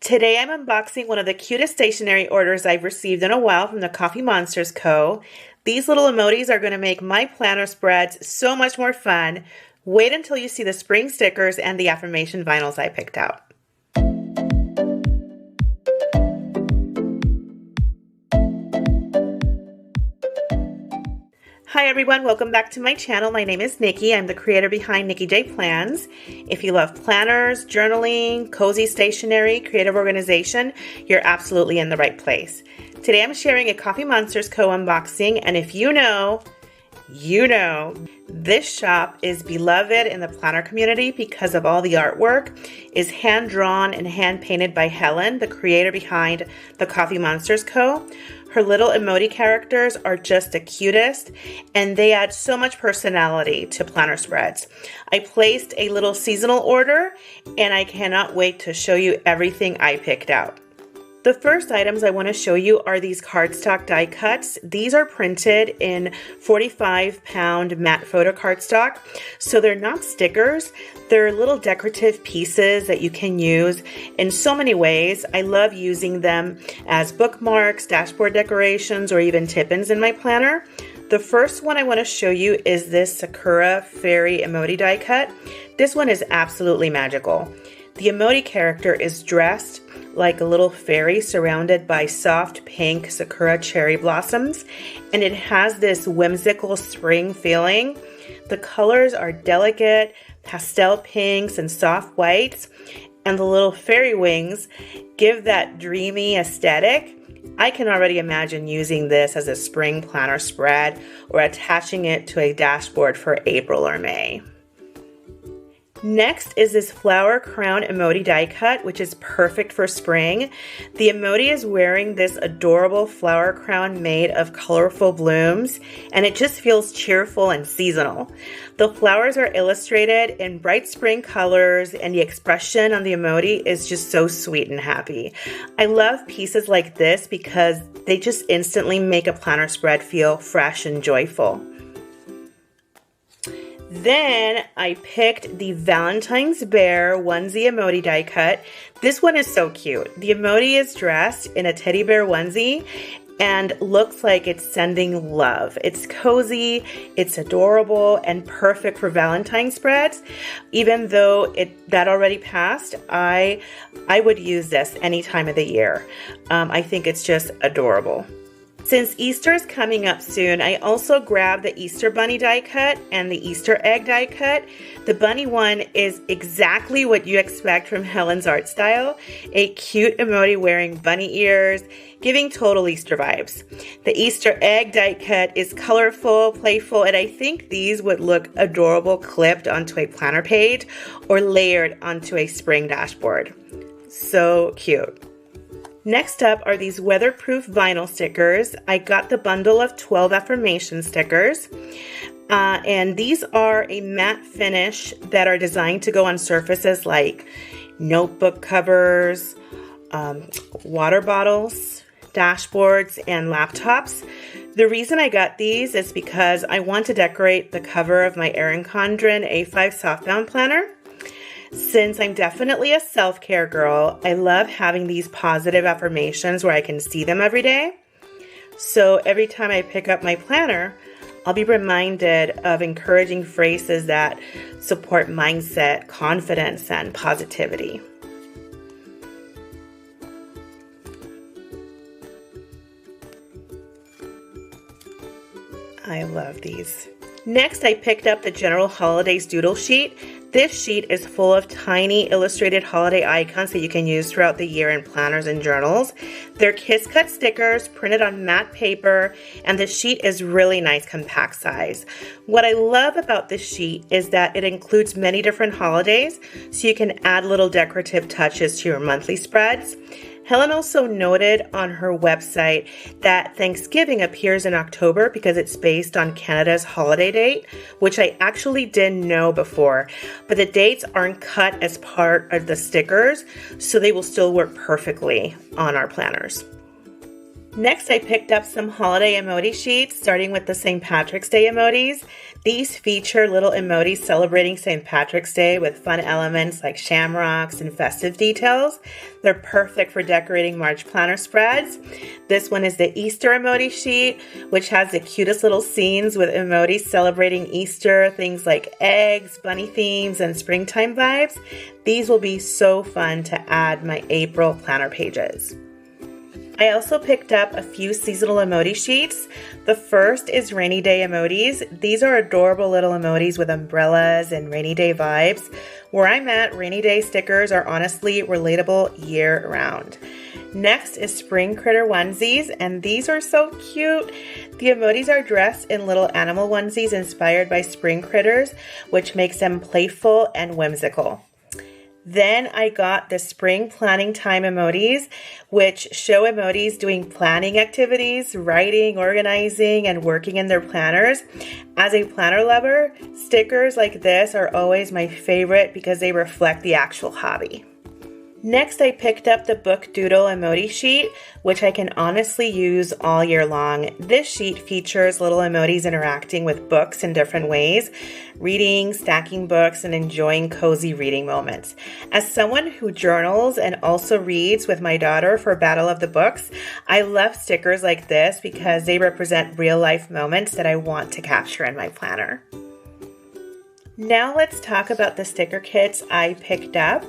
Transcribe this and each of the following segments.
Today I'm unboxing one of the cutest stationery orders I've received in a while from the Coffee Monsterz Co. These little emotis are going to make my planner spreads so much more fun. Wait until you see the spring stickers and the affirmation vinyls I picked out. Hi everyone, welcome back to my channel. My name is Nikki. I'm the creator behind Nikki J Plans. If you love planners, journaling, cozy stationery, creative organization, you're absolutely in the right place. Today I'm sharing a Coffee Monsterz Co unboxing, and if you know, this shop is beloved in the planner community because of all the artwork is hand-drawn and hand-painted by Helen, the creator behind the Coffee Monsterz Co. Her little Emoti characters are just the cutest, and they add so much personality to planner spreads. I placed a little seasonal order, and I cannot wait to show you everything I picked out. The first items I want to show you are these cardstock die cuts. These are printed in 45-pound matte photo cardstock, so they're not stickers. They're little decorative pieces that you can use in so many ways. I love using them as bookmarks, dashboard decorations, or even tip-ins in my planner. The first one I want to show you is this Sakura fairy Emoti die cut. This one is absolutely magical. The Emoti character is dressed like a little fairy surrounded by soft pink Sakura cherry blossoms, and it has this whimsical spring feeling. The colors are delicate pastel pinks and soft whites, and the little fairy wings give that dreamy aesthetic. I can already imagine using this as a spring planner spread or attaching it to a dashboard for April or May. Next is this flower crown Emoti die cut, which is perfect for spring. The Emoti is wearing this adorable flower crown made of colorful blooms, and it just feels cheerful and seasonal. The flowers are illustrated in bright spring colors, and the expression on the Emoti is just so sweet and happy. I love pieces like this because they just instantly make a planner spread feel fresh and joyful. Then I picked the Valentine's Bear onesie Emoti die cut. This one is so cute. The Emoti is dressed in a teddy bear onesie and looks like it's sending love. It's cozy, it's adorable, and perfect for Valentine spreads. Even though that already passed, I would use this any time of the year. I think it's just adorable. Since Easter is coming up soon, I also grabbed the Easter bunny die cut and the Easter egg die cut. The bunny one is exactly what you expect from Helen's art style. A cute Emoti wearing bunny ears, giving total Easter vibes. The Easter egg die cut is colorful, playful, and I think these would look adorable clipped onto a planner page or layered onto a spring dashboard. So cute. Next up are these weatherproof vinyl stickers. I got the bundle of 12 affirmation stickers. And these are a matte finish that are designed to go on surfaces like notebook covers, water bottles, dashboards, and laptops. The reason I got these is because I want to decorate the cover of my Erin Condren A5 softbound planner. Since I'm definitely a self-care girl, I love having these positive affirmations where I can see them every day. So every time I pick up my planner, I'll be reminded of encouraging phrases that support mindset, confidence, and positivity. I love these. Next, I picked up the General Holidays Doodle sheet. This sheet is full of tiny illustrated holiday icons that you can use throughout the year in planners and journals. They're kiss cut stickers printed on matte paper, and the sheet is really nice compact size. What I love about this sheet is that it includes many different holidays, so you can add little decorative touches to your monthly spreads. Helen also noted on her website that Thanksgiving appears in October because it's based on Canada's holiday date, which I actually didn't know before, but the dates aren't cut as part of the stickers, so they will still work perfectly on our planners. Next, I picked up some holiday emoji sheets, starting with the St. Patrick's Day emotis. These feature little emotis celebrating St. Patrick's Day with fun elements like shamrocks and festive details. They're perfect for decorating March planner spreads. This one is the Easter emoji sheet, which has the cutest little scenes with emojis celebrating Easter, things like eggs, bunny themes, and springtime vibes. These will be so fun to add my April planner pages. I also picked up a few seasonal emoji sheets. The first is rainy day emotis. These are adorable little emotis with umbrellas and rainy day vibes. Where I'm at, rainy day stickers are honestly relatable year round. Next is spring critter onesies, and these are so cute. The emotis are dressed in little animal onesies inspired by spring critters, which makes them playful and whimsical. Then I got the spring planning time emotis, which show emotis doing planning activities, writing, organizing, and working in their planners. As a planner lover, stickers like this are always my favorite because they reflect the actual hobby. Next, I picked up the book Doodle emoji sheet, which I can honestly use all year long. This sheet features little emotis interacting with books in different ways, reading, stacking books, and enjoying cozy reading moments. As someone who journals and also reads with my daughter for Battle of the Books, I love stickers like this because they represent real-life moments that I want to capture in my planner. Now let's talk about the sticker kits I picked up.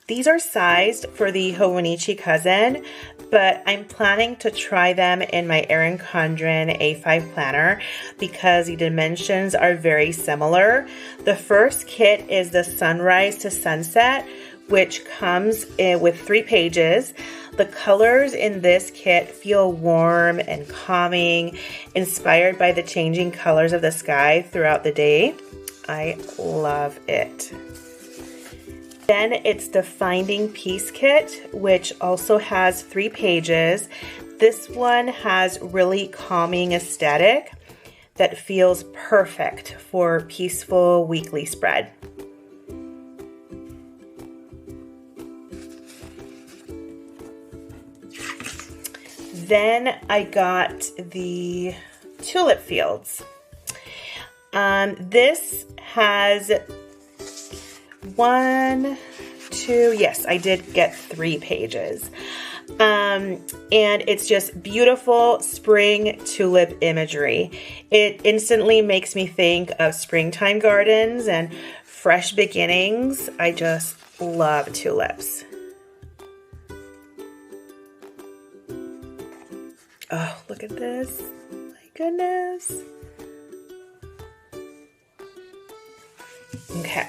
These are sized for the Honichi cousin, but I'm planning to try them in my Erin Condren A5 planner because the dimensions are very similar. The first kit is the Sunrise to Sunset, which comes with 3 pages. The colors in this kit feel warm and calming, inspired by the changing colors of the sky throughout the day. I love it. Then it's the Finding Peace kit, which also has 3 pages. This one has really calming aesthetic that feels perfect for peaceful weekly spread. Then I got the Tulip Fields. This has 1, 2, yes, I did get 3 pages. And it's just beautiful spring tulip imagery. It instantly makes me think of springtime gardens and fresh beginnings. I just love tulips. Oh, look at this. My goodness. Okay.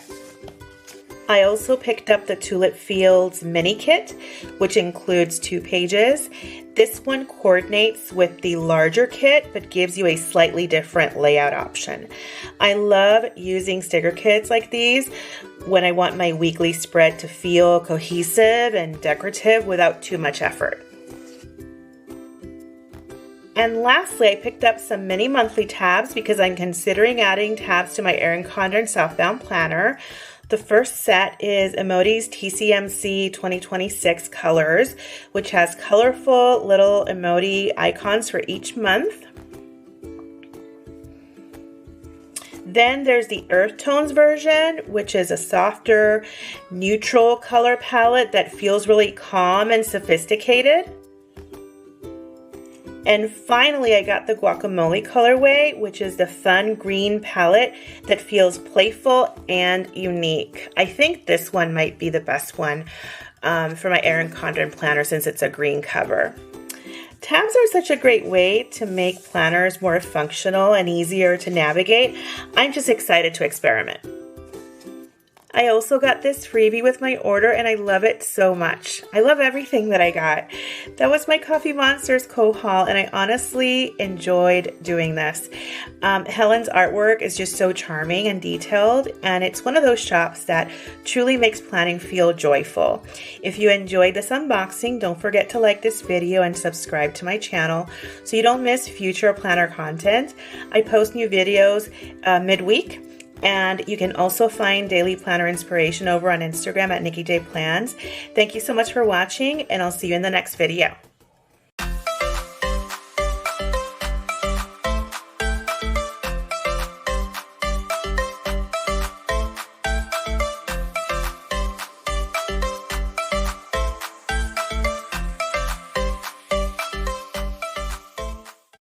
I also picked up the Tulip Fields mini kit, which includes 2 pages. This one coordinates with the larger kit, but gives you a slightly different layout option. I love using sticker kits like these when I want my weekly spread to feel cohesive and decorative without too much effort. And lastly, I picked up some mini monthly tabs because I'm considering adding tabs to my Erin Condren Southbound planner. The first set is Emoti's TCMC 2026 colors, which has colorful little emoji icons for each month. Then there's the Earth Tones version, which is a softer, neutral color palette that feels really calm and sophisticated. And finally, I got the Guacamole colorway, which is the fun green palette that feels playful and unique. I think this one might be the best one for my Erin Condren planner since it's a green cover. Tabs are such a great way to make planners more functional and easier to navigate. I'm just excited to experiment. I also got this freebie with my order and I love it so much. I love everything that I got. That was my Coffee Monsterz co-haul and I honestly enjoyed doing this. Helen's artwork is just so charming and detailed, and it's one of those shops that truly makes planning feel joyful. If you enjoyed this unboxing, don't forget to like this video and subscribe to my channel so you don't miss future planner content. I post new videos midweek. And you can also find daily planner inspiration over on Instagram at Nikki J Plans. Thank you so much for watching, and I'll see you in the next video.